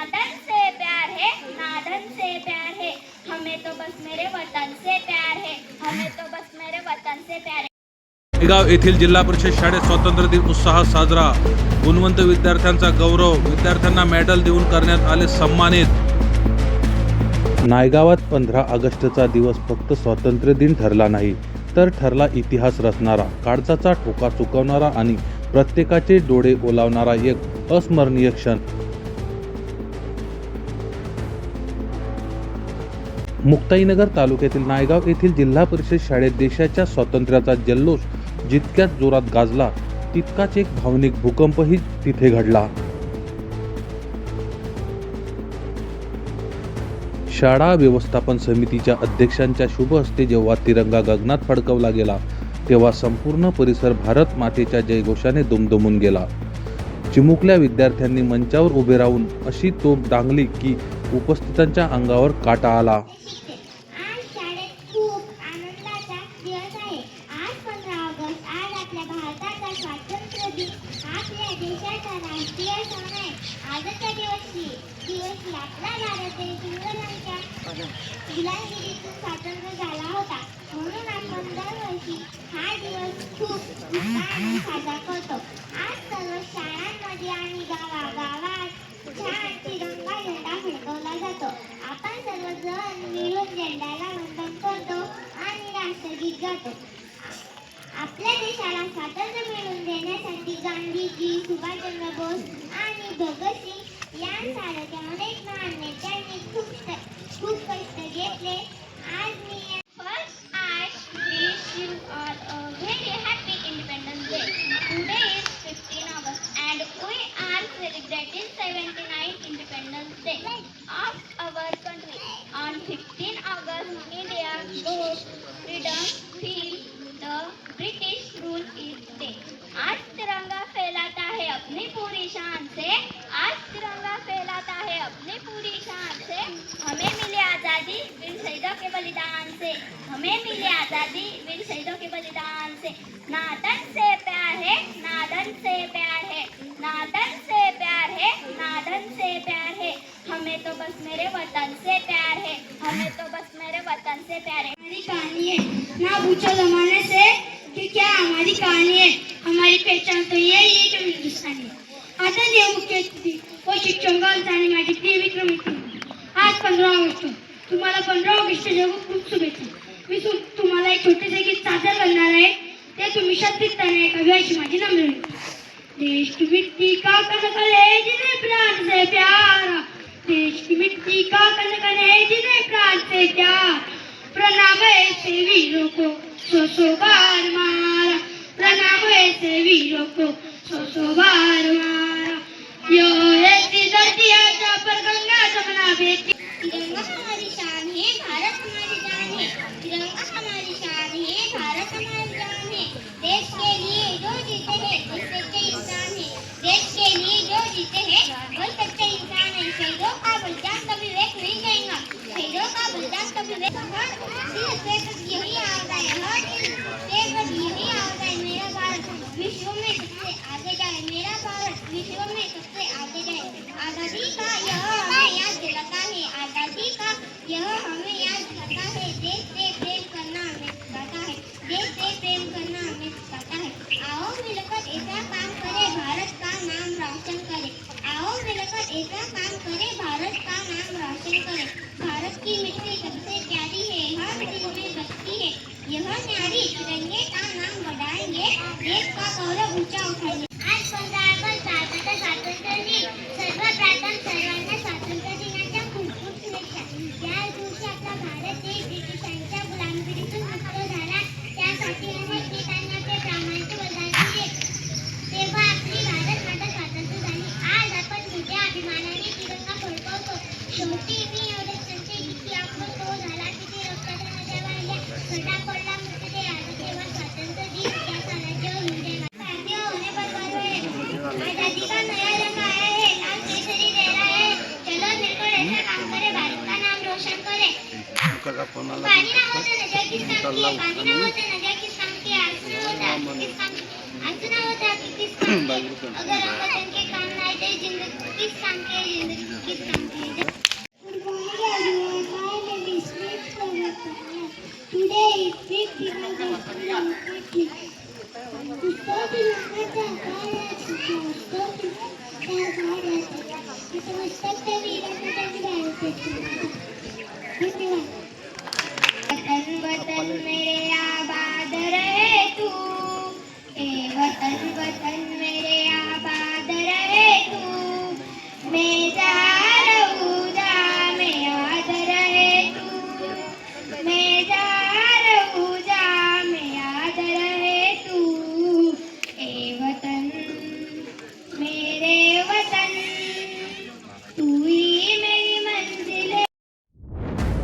नादन से प्यार है, नादन से प्यार है, हमें तो बस मेरे वतन से प्यार है, हमें तो बस मेरे वतन से प्यार है। नायगाव येथील जिल्हा परिषद शाळेत स्वातंत्र्य दिन उत्साहात साजरा. गुणवंत विद्यार्थ्यांचा गौरव, विद्यार्थ्यांना मेडल देऊन करण्यात आले सन्मानित. नायगावात 15 ऑगस्टचा दिवस फक्त स्वातंत्र्य दिन ठरला नाही, तर ठरला इतिहास रचणारा, काळजाचा ठोका चुकवणारा आणि प्रत्येकाचे डोळे ओलावणारा एक अस्मरणीय क्षण. मुक्ताईनगर तालुक्यातील नायगाव येथील जिल्हा परिषद शाळेत देशाच्या स्वातंत्र्याचा जल्लोष जितक्याच जोरात गाजला, तितकाच एक भावनिक भूकंपही तिथे घडला. शाळा व्यवस्थापन समितीच्या अध्यक्षांच्या शुभ हस्ते जेव्हा तिरंगा गगनात फडकवला गेला, तेव्हा संपूर्ण परिसर भारत मातेच्या जयघोषाने दुमदुमून गेला. चिमुकल्या विद्यार्थ्यांनी मंचावर उभे राहून अशी तोफ डांगली की उपस्थितांच्या अंगावर काटा आला. आज शाळेत खूप आनंदाचा दिवस आहे. आज 15 ऑगस्ट, आज आपल्या भारताचा स्वातंत्र्य दिन, आपल्या देशाचा राष्ट्रीय सण आहे. आजच्या दिवशी आपला भारत देश इंग्रजांच्या गुलामगिरीतून स्वतंत्र झाला होता. म्हणून आपण दरवर्षी हा दिवस खूप उत्साहाने साजरा करतो. आज सर्व शाळांमध्ये आणि गावागावात छान तिरंगा झेंडा फडकवला जातो. आपण सर्वजण मिळून झेंड्याला वंदन करतो आणि राष्ट्रगीत गातो. आपल्या देशाला स्वातंत्र्य मिळवून देण्यासाठी गांधीजी, सुभाषचंद्र बोस आणि भगतसिंग यांसारख्या अनेक महान नेत्यांनी खूप कष्ट घेतले. आज मी first I wish you all a very happy Independence Day. Today is 15 August and we are celebrating 79th Independence Day of our country. On 15 August, India got freedom till the British rule its day. आज तिरंगा फैलाता है अपनी पूरी शान से, आज तिरंगा फैलाता है अपनी पूरी शान से, हमें मिली आज़ादी वीर शहीदों के बलिदान से, हमें मिली आज़ादी वीर शहीदों के बलिदान से. नादन से प्यार है, नादन से प्यार है, नादन से प्यार है, नादन से प्यार है, हमें तो बस मेरे वतन से प्यार है, हमें तो बस मेरे वतन से प्यार है. हमारी कहानी है, ना पूछो जमाने से कि क्या हमारी कहानी है, हमारी पहचान तो यही है कि हिंदुस्तानी है. आता देव मुख्य अतिथी व शिक्षक आणि माझी प्रिय मित्र. आज 15 ऑगस्ट, तुम्हाला 15 ऑगस्टच्या खूप शुभेच्छा. मी तुम्हाला एक छोटेसे गीत सादर करणार आहे. ते तुम्ही शब्दिकताने ऐकावे अशी माझी नम्र विनंती. देश की मिट्टी का कण कण है जिन्हें प्राण से प्यारा, देश की मिट्टी का कण कण है जिन्हें प्राण से प्यार, प्रणाम ऐसे वीरों को सौ सौ बार मारा, प्रणाम ऐसे वीरों को सौ सौ बार मारा. यो ऐसी धरती है जहाँ पर गंगा जमुना बहती. तिरंगा हमारी शान है, भारत हमारी जान है, तिरंगा हमारी शान है, भारत हमारी जान है. देश के लिए जो जीते हैं वही सच्चे इंसान है, देश के लिए जो जीते हैं वही सच्चे इंसान है. शहीदों का बलिदान कभी व्यर्थ नहीं जाएगा, शहीदों का बलिदान कभी व्यर्थ यही आवाज़ है, हर दिल पर यही आवाज़ है. मेरा भारत विश्व में सबसे आगे जाए, मेरा भारत विश्व में सबसे आगे जाए. आज़ादी का यह हमें याद दिलाता है, आज़ादी का यह हमें याद दिलाता है. देश से प्रेम करना हमें सिखाता है, देश से प्रेम करना हमें सिखाता है. आओ मिलकर ऐसा काम करें, भारत का नाम रोशन करें. आओ मिलकर ऐसा काम करें, भारत का नाम रोशन करें. भारत की मिट्टी सबसे प्यारी है, हर दिल में बसती है. यह न्यारी तिरंगे का नाम बढ़ाएंगे, देश का गौरव ऊंचा उठाएंगे. आज 15 ऑगस्ट भारताचा स्वातंत्र्य दिन. सर्वप्रथम सर्वांना स्वातंत्र्य दिनाच्या खूप खूप शुभेच्छा. या दिवशी आपला भारत देश ब्रिटिशांच्या गुलामगिरीतून मुक्त झाला, त्यासाठी अनेक नेत्यांनी आपले प्राणांचे बलिदान दिले. तेव्हा आपली भारत माता स्वातंत्र्य झाली. आज आपण मोठ्या अभिमानाने तिरंगा फडकवतो. शेवटी मी एवढेच सांगते की आपण तो झाला किती रक्ताच्या नद्या वाहिल्या, खड्डा पडला मुक्त ते आज तेव्हा स्वातंत्र्य दिन या सणाचे उल्लेख. भारतीय होने पर गर्व है, आजादी का नया रंग आया है, लाल केसरी लहरा है. चलो मिलकर ऐसा काम करें, भारत का नाम रोशन करें. पानी ना हो तो नजर किस काम की, पानी ना हो तो नजर किस काम की, आंसू ना होता कि किस काम की, अगर हम वतन के काम ना आए तो जिंदगी गीत सांगते. Good morning everyone. My name is Smith Pravatana. Today is big Diwali festival. वतन मेरे आबाद रहे तू, ए वतन वतन मेरे आबाद रहे तू, मैं जा रहूं जा मैं याद रहे तू, मैं जा रहूं जा मैं याद रहे तू, ए वतन मेरे वतन तू ही मेरी मंजिल है.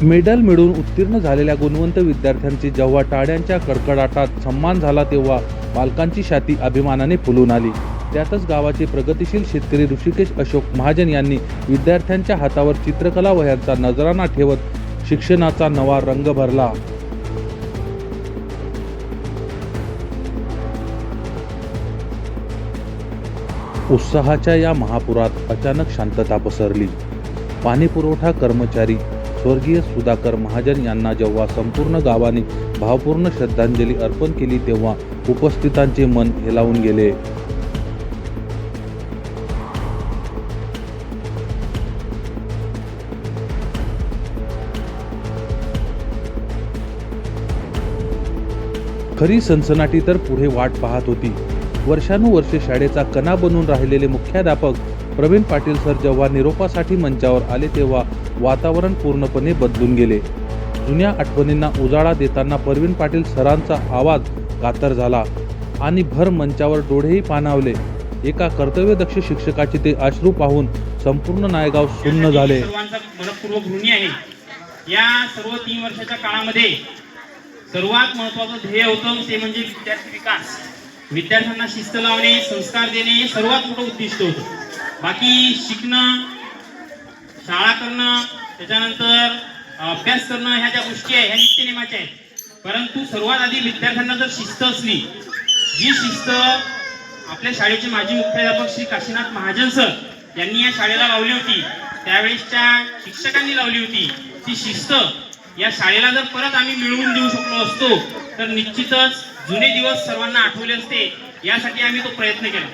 मेडल मिळवून उत्तीर्ण झालेल्या गुणवंत विद्यार्थ्यांची जेव्हा टाळ्यांच्या कडकडाटात सन्मान झाला तेव्हा पालकांची छाती अभिमानाने फुलून आली. त्यातच गावाचे प्रगतिशील शेतकरी ऋषिकेश अशोक महाजन यांनी विद्यार्थ्यांच्या हातावर चित्रकला वह्यांचा नजराणा ठेवत शिक्षणाचा नवा रंग भरला. उत्साहाच्या या महापुरात अचानक शांतता पसरली. पाणीपुरवठा कर्मचारी स्वर्गीय सुधाकर महाजन यांना जेव्हा संपूर्ण गावाने भावपूर्ण श्रद्धांजली अर्पण केली तेव्हा उपस्थितांचे मन हेलावून गेले. खरी सनसनाटी तर पुढे वाट पाहत होती. वर्षानुवर्षे शाळेचा कणा बनून राहिलेले मुख्याध्यापक प्रवीण पाटील सर जेव्हा निरोपासाठी मंचावर आले तेव्हा वातावरण पूर्णपणे बदलून गेले. जुन्या आठवणींना उजाळा देताना प्रवीण पाटील सरांचा आवाज कातर झाला आणि भर मंचावर डोळेही पाणावले. एका कर्तव्यदक्ष शिक्षकाचे ते अश्रू पाहून संपूर्ण नायगाव सुन्न झाले. सर्वांचा मनपूर्वक ऋणी आहे. या सर्व 3 वर्षाच्या काळामध्ये सर्वात महत्त्वाचं ध्येय होतं ते म्हणजे विद्यार्थी विकास. विद्यार्थ्यांना शिस्त लावणे, संस्कार देणे हे सर्वात मोठं उद्दिष्ट होतं. बाकी शिकणं, शाळा करणं, त्याच्यानंतर अभ्यास करणं ह्या ज्या गोष्टी आहेत ह्या नित्यनेमाच्या आहेत. परंतु सर्वात आधी विद्यार्थ्यांना जर शिस्त असली, जी शिस्त आपल्या शाळेचे माजी मुख्याध्यापक श्री काशीनाथ महाजन सर यांनी या शाळेला लावली होती, त्यावेळेसच्या शिक्षकांनी लावली होती, ती शिस्त या शाळेला जर परत आम्ही मिळवून देऊ शकलो असतो तर निश्चितच जुने दिवस सर्वांना आठवले असते. यासाठी आम्ही तो प्रयत्न केला.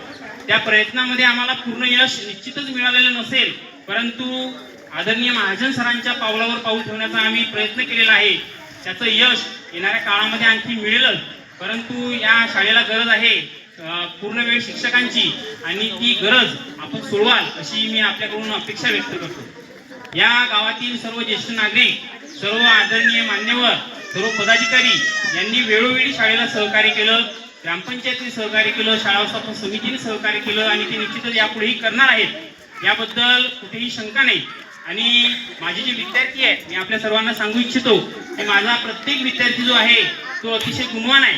त्या प्रयत्नामध्ये आम्हाला पूर्ण यश निश्चितच मिळालेलं नसेल, परंतु आदरणीय महाजन सरांच्या पावलावर पाऊल ठेवण्याचा आम्ही प्रयत्न केलेला आहे. त्याचं यश येणाऱ्या काळामध्ये आणखी मिळेलच. परंतु या शाळेला गरज आहे पूर्ण वेळ शिक्षकांची आणि ती गरज आपण सोडवाल अशी मी आपल्याकडून अपेक्षा व्यक्त करतो. या गावातील सर्व ज्येष्ठ नागरिक, सर्व आदरणीय मान्यवर, सर्व पदाधिकारी यांनी वेळोवेळी शाळेला सहकार्य केलं. ग्रामपंचायतीने सहकार्य केलं, शाळा व्यवस्थापन समितीने सहकार्य केलं आणि ते निश्चितच यापुढेही करणार आहेत. याबद्दल कुठेही शंका नाही. आणि माझे जे विद्यार्थी आहेत, मी आपल्या सर्वांना सांगू इच्छितो की माझा प्रत्येक विद्यार्थी जो आहे तो अतिशय गुणवान आहे.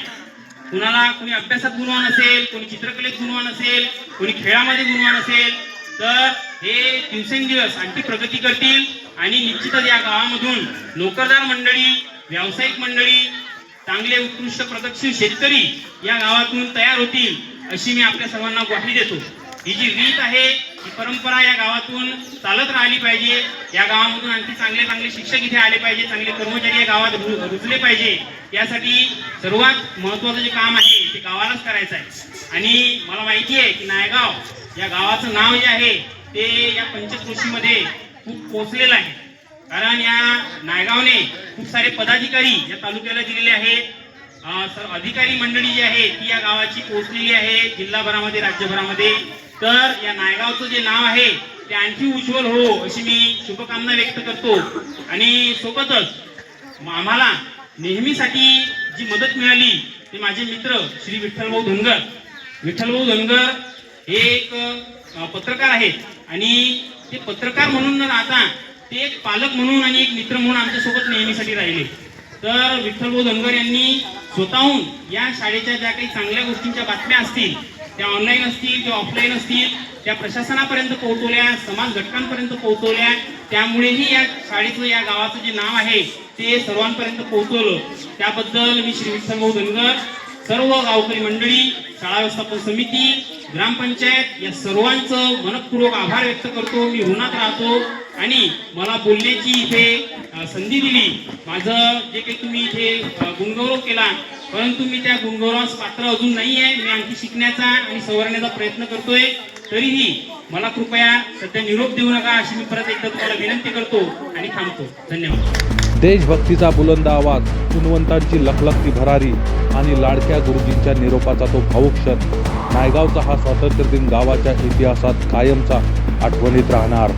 कोणी अभ्यासात गुणवान असेल, कोणी चित्रकलेत गुणवान असेल, कोणी खेळामध्ये गुणवान असेल, तर हे दिवसेंदिवस आणखी प्रगती करतील आणि निश्चितच या गावामधून नोकरदार मंडळी, व्यावसायिक मंडळी, चांगले उत्कृष्ट प्रगतशील शेतकरी या गावातून तयार होतील अशी मी आपल्या सर्वांना ग्वाही देतो. ही जी रीत आहे, ही परंपरा या गावातून चालत राहिली पाहिजे. या गावामधून आणखी चांगले चांगले शिक्षक इथे आले पाहिजे, चांगले कर्मचारी या गावात रुजले पाहिजे. यासाठी सर्वात महत्त्वाचं जे काम आहे ते गावालाच करायचं आहे. आणि मला माहिती आहे की नायगाव या गावाचं नाव जे आहे ते या पंचक्रोशीमध्ये खूप पोचलेलं आहे. कारण या नायगावने खूप सारे पदाधिकारी या तालुक्याला दिलेले आहेत. अधिकारी मंडळी जी आहे ती या गावाची पोहोचलेली आहे जिल्हाभरामध्ये, राज्यभरामध्ये. तर या नायगावचं जे नाव आहे ते आणखी उज्ज्वल हो अशी मी शुभकामना व्यक्त करतो. आणि सोबतच आम्हाला नेहमीसाठी जी मदत मिळाली ते माझे मित्र श्री विठ्ठलभाऊ धनगर. विठ्ठलभाऊ धनगर हे एक पत्रकार आहेत आणि ते पत्रकार म्हणून न राहता ते एक पालक म्हणून आणि एक मित्र म्हणून आमच्यासोबत नेहमीसाठी राहिले. तर विठ्ठलभाऊ धनगर यांनी स्वतःहून या शाळेच्या ज्या काही चांगल्या गोष्टींच्या बातम्या असतील, त्या ऑनलाईन असतील किंवा ऑफलाईन असतील, त्या प्रशासनापर्यंत पोहोचवल्या, समाज घटकांपर्यंत पोहोचवल्या. त्यामुळेही या शाळेचं, या गावाचं जे नाव आहे ते सर्वांपर्यंत पोहोचवलं. त्याबद्दल मी श्री विठ्ठलभाऊ धनगर सर्व गावकरी मंडळी, शाळा व्यवस्थापन समिती, ग्रामपंचायत या सर्वांचं मनपूर्वक आभार व्यक्त करतो. मी ऋणात राहतो आणि मला बोलण्याची इथे संधी दिली. माझं जे काही तुम्ही इथे गुणगौरव केला, परंतु मी त्या गुणगौरवास पात्र अजून नाही आहे. मी आणखी शिकण्याचा आणि सवरण्याचा प्रयत्न करतोय. तरीही मला कृपया सध्या निरोप देऊ नका अशी मी परत एकदा तुम्हाला विनंती करतो आणि थांबतो. धन्यवाद. देशभक्तीचा बुलंद आवाज, गुणवंतांची लखलखती भरारी आणि लाडक्या गुरुजींच्या निरोपाचा तो भावुक क्षण. नायगावचा हा स्वातंत्र्य दिन गावाच्या इतिहासात कायमचा आठवणीत राहणार.